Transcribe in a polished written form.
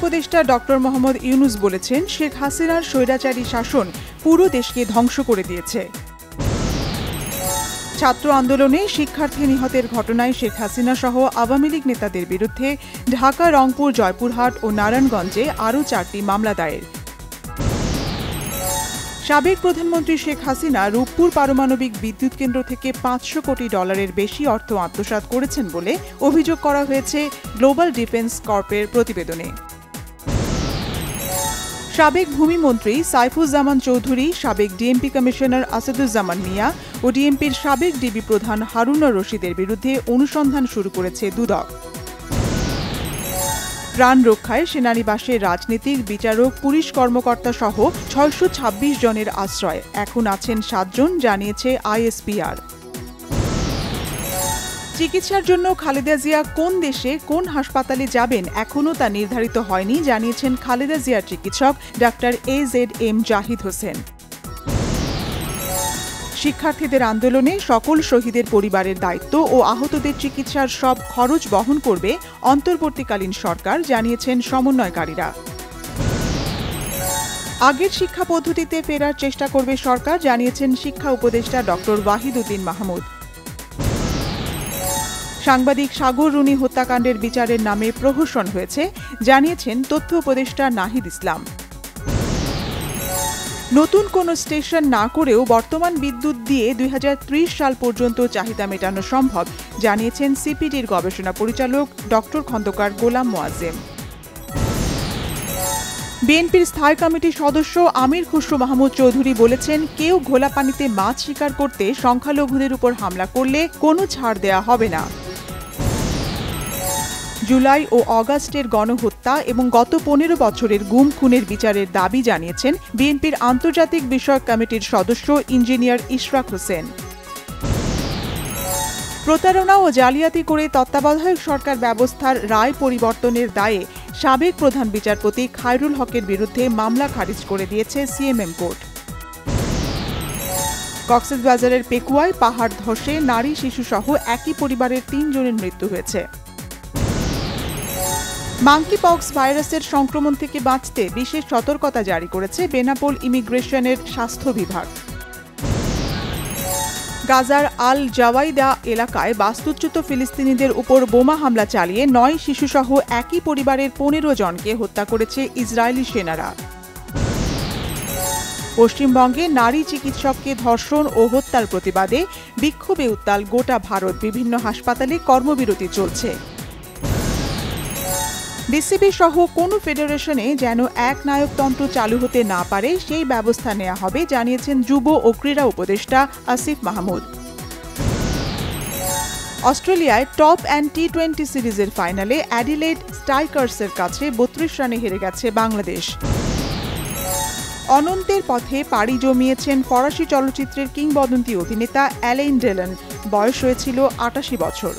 উপদেষ্টা ডক্টর মোহাম্মদ ইউনুস বলেছেন, শেখ হাসিনার স্বৈরাচারী শাসন পুরো দেশকে ধ্বংস করে দিয়েছে। ছাত্র আন্দোলনে শিক্ষার্থী নিহতের ঘটনায় শেখ হাসিনা সহ আওয়ামী লীগ নেতাদের বিরুদ্ধে ঢাকা, রংপুর, জয়পুরহাট ও নারায়ণগঞ্জে আরও 4টি মামলা দায়ের। সাবেক প্রধানমন্ত্রী শেখ হাসিনা রূপপুর পারমাণবিক বিদ্যুৎ কেন্দ্র থেকে $500 কোটি বেশি অর্থ আত্মসাৎ করেছেন বলে অভিযোগ করা হয়েছে গ্লোবাল ডিফেন্স কর্পের প্রতিবেদনে। সাবেক ভূমিমন্ত্রী সাইফুজ্জামান চৌধুরী, সাবেক ডিএমপি কমিশনার আসাদুজ্জামান মিয়া ও ডিএমপির সাবেক ডিবি প্রধান হারুনুর রশিদের বিরুদ্ধে অনুসন্ধান শুরু করেছে দুদক। প্রাণ রক্ষায় সেনানিবাসের রাজনীতিক, বিচারক, পুলিশ কর্মকর্তা সহ 626 জনের আশ্রয়, এখন আছেন 7 জন, জানিয়েছে আইএসপিআর। চিকিৎসার জন্য খালেদা জিয়া কোন দেশে কোন হাসপাতালে যাবেন এখনও তা নির্ধারিত হয়নি, জানিয়েছেন খালেদা জিয়ার চিকিৎসক ডাক্তার AZM জাহিদ হোসেন। শিক্ষার্থীদের আন্দোলনে সকল শহীদের পরিবারের দায়িত্ব ও আহতদের চিকিৎসার সব খরচ বহন করবে অন্তর্বর্তীকালীন সরকার, জানিয়েছেন সমন্বয়কারীরা। আগের শিক্ষা পদ্ধতিতে ফেরার চেষ্টা করবে সরকার, জানিয়েছেন শিক্ষা উপদেষ্টা ডক্টর ওয়াহিদ উদ্দিন মাহমুদ। সাংবাদিক সাগর রুনি হত্যাকাণ্ডের বিচারের নামে প্রহসন হয়েছে, জানিয়েছেন তথ্য উপদেষ্টা নাহিদ ইসলাম। নতুন কোনো স্টেশন না করেও বর্তমান বিদ্যুৎ দিয়ে 2030 সাল পর্যন্ত চাহিদা মেটানো সম্ভব, জানিয়েছেন সিপিডির গবেষণা পরিচালক ডক্টর খন্দকার গোলাম মোয়াজ্জেম। বিএনপির স্থায়ী কমিটির সদস্য আমির খুসরো মাহমুদ চৌধুরী বলেছেন, কেউ ঘোলা পানিতে মাছ শিকার করতে সংখ্যালঘুদের উপর হামলা করলে কোনো ছাড় দেয়া হবে না। জুলাই ও অগাস্টের গণহত্যা এবং গত 15 বছরের গুম খুনের বিচারের দাবি জানিয়েছেন বিএনপির আন্তর্জাতিক বিষয়ক কমিটির সদস্য ইঞ্জিনিয়ার ইশরাক হোসেন। প্রতারণা ও জালিয়াতি করে তত্ত্বাবধায়ক সরকার ব্যবস্থার রায় পরিবর্তনের দায়ে সাবেক প্রধান বিচারপতি খায়রুল হকের বিরুদ্ধে মামলা খারিজ করে দিয়েছে সিএমএম কোর্ট। কক্সবাজারের পেকুয়ায় পাহাড় ধসে নারী, শিশুসহ একই পরিবারের 3 জনের মৃত্যু হয়েছে। মাঙ্কিপক্স ভাইরাসের সংক্রমণ থেকে বাঁচতে বিশেষ সতর্কতা জারি করেছে বেনাপোল ইমিগ্রেশনের স্বাস্থ্য বিভাগ। গাজার আল জাওয়াইদা এলাকায় বাস্তুচ্যুত ফিলিস্তিনিদের উপর বোমা হামলা চালিয়ে 9 শিশুসহ একই পরিবারের 15 জনকে হত্যা করেছে ইসরায়েলি সেনারা। পশ্চিমবঙ্গে নারী চিকিৎসককে ধর্ষণ ও হত্যার প্রতিবাদে বিক্ষোভে উত্তাল গোটা ভারত, বিভিন্ন হাসপাতালে কর্মবিরতি চলছে। বিসিবি সহ কোনো ফেডারেশনে যেন এক নায়কতন্ত্র চালু হতে না পারে সেই ব্যবস্থা নেওয়া হবে, জানিয়েছেন যুব ও ক্রীড়া উপদেষ্টা আসিফ মাহমুদ। অস্ট্রেলিয়ায় টপ অ্যান্ড টি20 সিরিজের ফাইনালে অ্যাডিলেড স্ট্রাইকার্সের কাছে 32 রানে হেরে গেছে বাংলাদেশ। অনন্তের পথে পাড়ি জমিয়েছেন ফরাসি চলচ্চিত্রের কিংবদন্তি অভিনেতা অ্যালেন ডেলন, বয়স হয়েছিল 88 বছর।